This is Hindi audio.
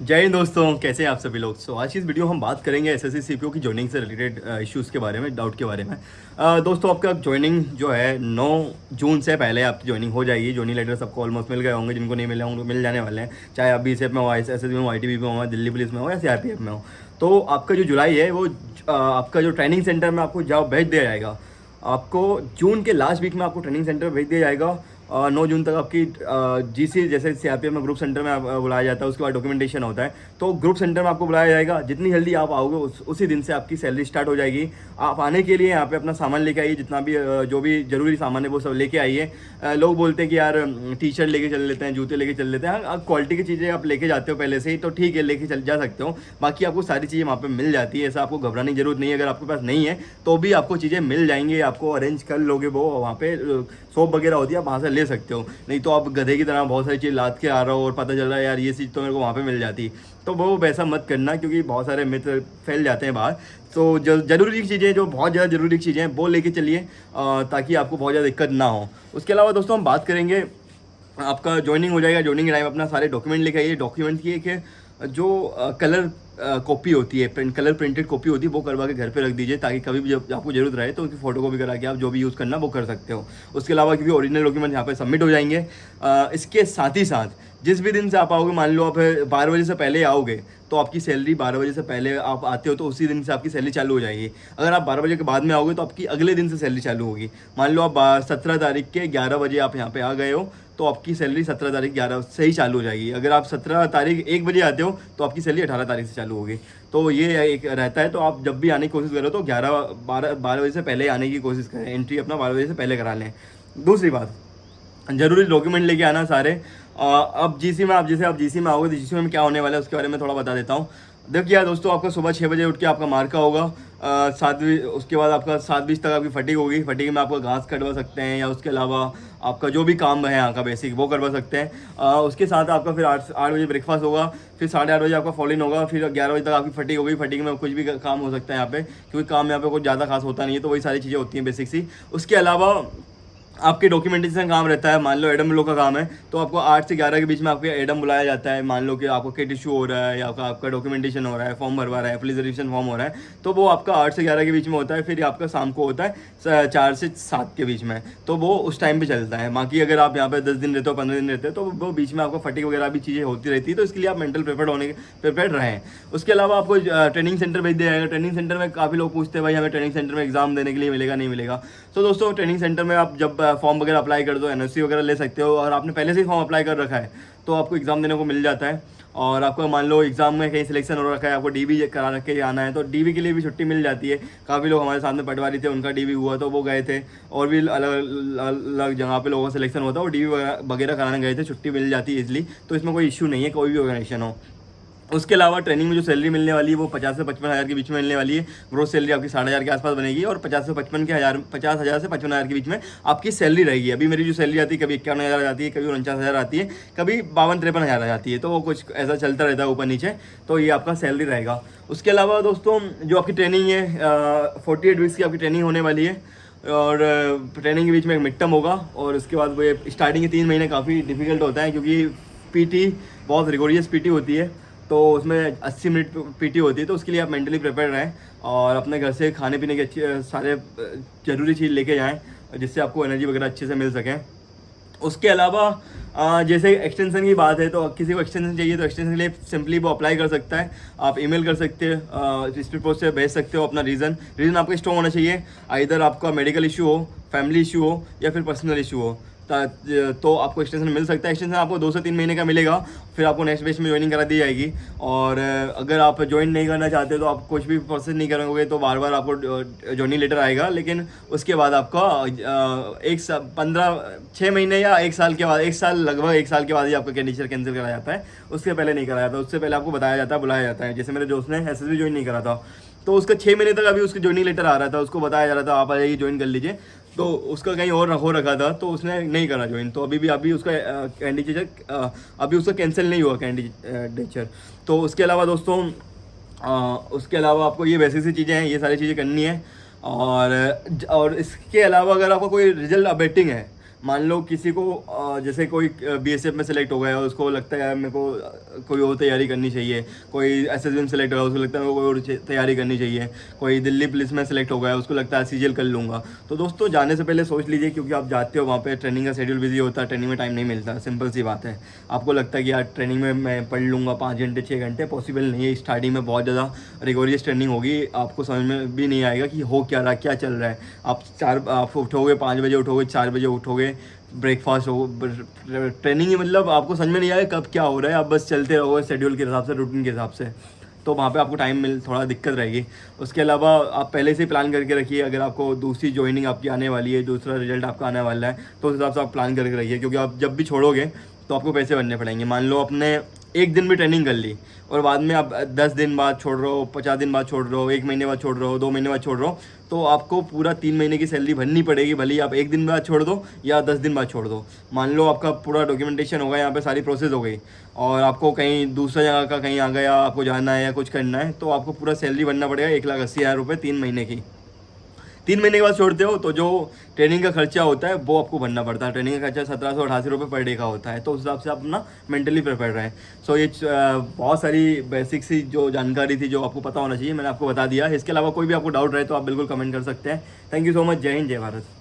जय हिंद दोस्तों, कैसे हैं आप सभी लोग। आज की इस वीडियो हम बात करेंगे एसएससी सीपीओ की जॉइनिंग से रिलेटेड इश्यूज़ के बारे में, डाउट के बारे में। दोस्तों, आपका जॉइनिंग जो है 9 जून से पहले आपकी जॉइनिंग हो जाएगी। जॉइनिंग लेटर सबको ऑलमोस्ट मिल गए होंगे, जिनको नहीं मिले होंगे मिल जाने वाले हैं, चाहे आप बीएसएफ में हो, एसएससी में हो, आईटीबीपी में हो, दिल्ली पुलिस में हो या सीआरपीएफ में हो। तो आपका जो जुलाई है वो आपका जो ट्रेनिंग सेंटर में आपको जॉब भेज दिया जाएगा। आपको जून के लास्ट वीक में आपको ट्रेनिंग सेंटर भेज दिया जाएगा। 9 जून तक आपकी जीसी जैसे सीआरपीएफ में ग्रुप सेंटर में बुलाया जाता है, उसके बाद डॉक्यूमेंटेशन होता है। तो ग्रुप सेंटर में आपको बुलाया जाएगा। जितनी जल्दी आप आओगे उसी दिन से आपकी सैलरी स्टार्ट हो जाएगी। आप आने के लिए यहाँ पे अपना सामान लेके आइए, जितना भी जो भी ज़रूरी सामान है वो सब लेके आइए। लोग बोलते हैं कि यार टी शर्ट लेके चल लेते हैं, जूते लेके चल लेते हैं। हाँ, क्वालिटी की चीज़ें आप लेके जाते हो पहले से ही तो ठीक है, लेके चल जा सकते हो। बाकी आपको सारी चीज़ें वहाँ पे मिल जाती है, ऐसा आपको घबराने की जरूरत नहीं है। अगर आपके पास नहीं है तो भी आपको चीज़ें मिल जाएंगी, आपको अरेंज कर लोगे। वो वहाँ पे शॉप वगैरह होती है, आप वहाँ से ले सकते हो। नहीं तो आप गधे की तरह बहुत सारी चीज़ लाद के आ रहे हो और पता चल रहा है यार ये चीज़ तो मेरे को वहाँ पे मिल जाती। तो वो वैसा मत करना, क्योंकि बहुत सारे मित्र फैल जाते हैं बाहर। तो जो ज़रूरी चीज़ें, जो बहुत ज़्यादा ज़रूरी चीज़ें हैं वो लेके चलिए, ताकि आपको बहुत ज़्यादा दिक्कत ना हो। उसके अलावा दोस्तों हम बात करेंगे, आपका ज्वाइनिंग हो जाएगा। ज्वाइनिंग टाइम अपना सारे डॉक्यूमेंट लेके आइए। डॉक्यूमेंट की एक जो कलर कॉपी होती है, कलर प्रिंटेड कॉपी होती है, वो करवा के घर पे रख दीजिए, ताकि कभी भी जब आपको ज़रूरत रहे तो उसकी फ़ोटो कॉपी करा के आप जो भी यूज़ करना वो कर सकते हो। उसके अलावा क्योंकि ओरिजिनल डॉक्यूमेंट यहाँ पे सबमिट हो जाएंगे। इसके साथ ही साथ जिस भी दिन से आप आओगे, मान लो आप 12 बजे से पहले आओगे तो आपकी सैलरी 12 बजे से पहले आप आते हो तो उसी दिन से आपकी सैलरी चालू हो जाएगी। अगर आप 12 बजे के बाद में आओगे तो आपकी अगले दिन से सैलरी चालू होगी। मान लो आप 17 तारीख के 11 बजे आप यहाँ पे आ गए हो तो आपकी सैलरी 17 तारीख 11 से ही चालू हो जाएगी। अगर आप 17 तारीख 1 बजे आते हो तो आपकी सैलरी 18 तारीख से चालू होगी। तो ये एक रहता है। तो आप जब भी आने की कोशिश करो तो 12 बजे से पहले आने की कोशिश करें, एंट्री अपना 12 बजे से पहले करा लें। दूसरी बात, जरूरी डॉक्यूमेंट लेके आना सारे। अब जीसी में, आप जैसे आप जीसी में आओगे तो जीसी में क्या होने वाला है उसके बारे में थोड़ा बता देता हूँ। देखिए यार दोस्तों, आपका सुबह 6 बजे उठ के आपका मार्का होगा। 7 उसके बाद आपका 7 बजे तक आपकी फटीग होगी। फटीग में आपका घास कटवा सकते हैं, या उसके अलावा आपका जो भी काम है यहाँ का बेसिक वो करवा सकते हैं। उसके साथ आपका फिर 8 बजे ब्रेकफास्ट होगा। फिर 8:30 बजे आपका फॉलिन होगा। फिर 11 बजे तक आपकी फटीग होगी। फटीग में कुछ भी काम हो सकता है यहाँ पे, क्योंकि काम यहाँ पे कुछ ज़्यादा खास होता नहीं है। तो वही सारी चीज़ें होती हैं बेसिक सी। उसके अलावा आपके डॉक्यूमेंटेशन काम रहता है। मान लो एडम लो का काम है तो आपको 8 से 11 के बीच में आपके एडम बुलाया जाता है। मान लो कि आपको किट इशू हो रहा है, या आपका डॉक्यूमेंटेशन हो रहा है, फॉर्म भरवा रहा है, पुलिस रजिस्ट्रेशन फॉर्म हो रहा है, तो वो आपका 8 से 11 के बीच में होता है। फिर आपका शाम को होता है 4 से 7 के बीच में, तो वो उस टाइम पे चलता है। बाकी अगर आप यहाँ पे 10 दिन रहते हो, 15 दिन रहते हो, तो वो बीच में आपको फटीग वगैरह भी चीज़ें होती रहती है। तो इसके लिए आप मेंटल प्रिपेयर्ड रहें। उसके अलावा आपको ट्रेनिंग सेंटर भेज दिया जाएगा। ट्रेनिंग सेंटर में काफ़ी लोग पूछते हैं भाई हमें ट्रेनिंग सेंटर में एग्जाम देने के लिए मिलेगा नहीं मिलेगा। तो दोस्तों, ट्रेनिंग सेंटर में आप जब फॉर्म वगैरह अप्लाई कर दो, एनओसी वगैरह ले सकते हो, और आपने पहले से ही फॉर्म अप्लाई कर रखा है तो आपको एग्ज़ाम देने को मिल जाता है। और आपको मान लो एग्जाम में कहीं सिलेक्शन हो रखा है, आपको डीबी करा रख के आना है तो डीबी के लिए भी छुट्टी मिल जाती है। काफ़ी लोग हमारे साथ में पटवारी थे, उनका डीबी हुआ तो वो गए थे, और भी अलग अलग जगह पे लोगों का सिलेक्शन होता है, और डीबी वगैरह कराने गए थे, छुट्टी मिल जाती है इजली। तो इसमें कोई इशू नहीं है, कोई भी ऑर्गेनाइजेशन हो। उसके अलावा ट्रेनिंग में जो सैलरी मिलने वाली है वो 50 से 55 हज़ार के बीच में मिलने वाली है। ग्रोस सैलरी आपकी 60,000 के आसपास बनेगी, और 50 से 50 हज़ार से 55 हज़ार के बीच में आपकी सैलरी रहेगी। अभी मेरी जो सैलरी आती है कभी 51 हज़ार आती है, कभी 49 हज़ार आती है, कभी 52-53 हज़ार आ जाती है। तो वो कुछ ऐसा चलता रहता है ऊपर नीचे। तो ये आपका सैलरी रहेगा। उसके अलावा दोस्तों, जो आपकी ट्रेनिंग है 48 वीक्स की आपकी ट्रेनिंग होने वाली है, और ट्रेनिंग के बीच में एक मिड टर्म होगा। और उसके बाद वो स्टार्टिंग के 3 महीने काफ़ी डिफिकल्ट होता है, क्योंकि पीटी बहुत रिगोरियस पीटी होती है। तो उसमें 80 मिनट पीटी होती है। तो उसके लिए आप मेंटली प्रिपेयर रहें, और अपने घर से खाने पीने के अच्छे सारे ज़रूरी चीज़ लेके जाएं, जिससे आपको एनर्जी वगैरह अच्छे से मिल सकें। उसके अलावा जैसे एक्सटेंशन की बात है, तो किसी को एक्सटेंशन चाहिए तो एक्सटेंशन के लिए सिंपली वो अप्लाई कर सकता है। आप ईमेल कर सकते हैं, स्पीड पोस्ट से भेज सकते हो अपना रीज़न आपका स्ट्रॉन्ग होना चाहिए। आइदर आपका मेडिकल इशू हो, फैमिली इशू हो, या फिर पर्सनल इशू हो, तो आपको एक्सटेंशन मिल सकता है। एक्सटेंशन आपको 2 से 3 महीने का मिलेगा, फिर आपको नेक्स्ट बेच में ज्वाइनिंग करा दी जाएगी। और अगर आप ज्वाइन नहीं करना चाहते तो आप कुछ भी प्रोसेस नहीं करोगे तो बार बार आपको ज्वाइनिंग लेटर आएगा। लेकिन उसके बाद आपका 6 महीने या 1 साल के बाद, 1 साल, लगभग 1 साल के बाद ही आपका कैंडिडेट कैंसिल कराया जाता है। उससे पहले नहीं कराया जाता। उससे पहले आपको बताया जाता है, बुलाया जाता है। जैसे मेरे दोस्त ने एसएसबी ज्वाइन नहीं करा था, तो उसका 6 महीने तक अभी उसका ज्वाइनिंग लेटर आ रहा था, उसको बताया जा रहा था आप आ जाइए ज्वाइन कर लीजिए। तो उसका कहीं और हो रखा था तो उसने नहीं करा ज्वाइन। तो अभी उसका कैंडिडेट अभी उसका कैंसिल नहीं हुआ कैंडिडेचर। तो उसके अलावा दोस्तों, उसके अलावा आपको ये वैसी सी चीज़ें हैं, ये सारी चीज़ें करनी है। और इसके अलावा अगर आपका कोई रिजल्ट अवेटिंग है मान लो किसी को जैसे कोई बीएसएफ में सेलेक्ट हो गया, उसको लगता है यार मेरे को कोई और तैयारी करनी चाहिए, कोई एसएसबी में सेलेक्ट हो गया, उसको लगता है मेरे को कोई और तैयारी करनी चाहिए, कोई दिल्ली पुलिस में सेलेक्ट हो गया, उसको लगता है सीजीएल कर लूँगा। तो दोस्तों जाने से पहले सोच लीजिए, क्योंकि आप जाते हो वहाँ पे ट्रेनिंग का शेड्यूल बिजी होता है, ट्रेनिंग में टाइम नहीं मिलता, सिंपल सी बात है। आपको लगता है कि यार ट्रेनिंग में मैं पढ़ लूँगा 5 घंटे 6 घंटे, पॉसिबल नहीं है। स्टार्टिंग में बहुत ज़्यादा रिगोरियस ट्रेनिंग होगी, आपको समझ में भी नहीं आएगा कि हो क्या रहा, क्या चल रहा है। आप उठोगे 5 बजे, उठोगे 4 बजे, उठोगे ब्रेकफास्ट हो, ट्रेनिंग ही मतलब आपको समझ में नहीं आएगा कब क्या हो रहा है, आप बस चलते रहोगे शेड्यूल के हिसाब से, रूटीन के हिसाब से। तो वहाँ पे आपको टाइम मिल थोड़ा दिक्कत रहेगी। उसके अलावा आप पहले से ही प्लान करके रखिए, अगर आपको दूसरी ज्वाइनिंग आपकी आने वाली है, दूसरा रिजल्ट आपका आने वाला है, तो उस हिसाब से आप प्लान करके रखिए, क्योंकि आप जब भी छोड़ोगे तो आपको पैसे भरने पड़ेंगे। मान लो आपने एक दिन भी ट्रेनिंग कर ली और बाद में आप 10 दिन बाद छोड़ रहे हो, 50 दिन बाद छोड़ रहे हो, 1 महीने बाद छोड़ रहे हो, 2 महीने बाद छोड़ रहे हो, तो आपको पूरा 3 महीने की सैलरी भरनी पड़ेगी, भले ही आप 1 दिन बाद छोड़ दो या 10 दिन बाद छोड़ दो। मान लो आपका पूरा डॉक्यूमेंटेशन हो गया, यहाँ पे सारी प्रोसेस हो गई और आपको कहीं दूसरा जगह का कहीं आ गया, आपको जाना है या कुछ करना है, तो आपको पूरा सैलरी भरना पड़ेगा 1,80,000 रुपये 3 महीने की। 3 महीने के बाद छोड़ते हो तो जो ट्रेनिंग का खर्चा होता है वो आपको भरना पड़ता है। ट्रेनिंग का खर्चा 1788 रुपये पर डे का होता है, तो उस हिसाब से आप अपना मेंटली प्रिपेयर रहें। सो ये बहुत सारी बेसिक सी जो जानकारी थी जो आपको पता होना चाहिए, मैंने आपको बता दिया। इसके अलावा कोई भी आपको डाउट रहे तो आप बिल्कुल कमेंट कर सकते हैं। Thank you so much. जय हिंद, जय भारत।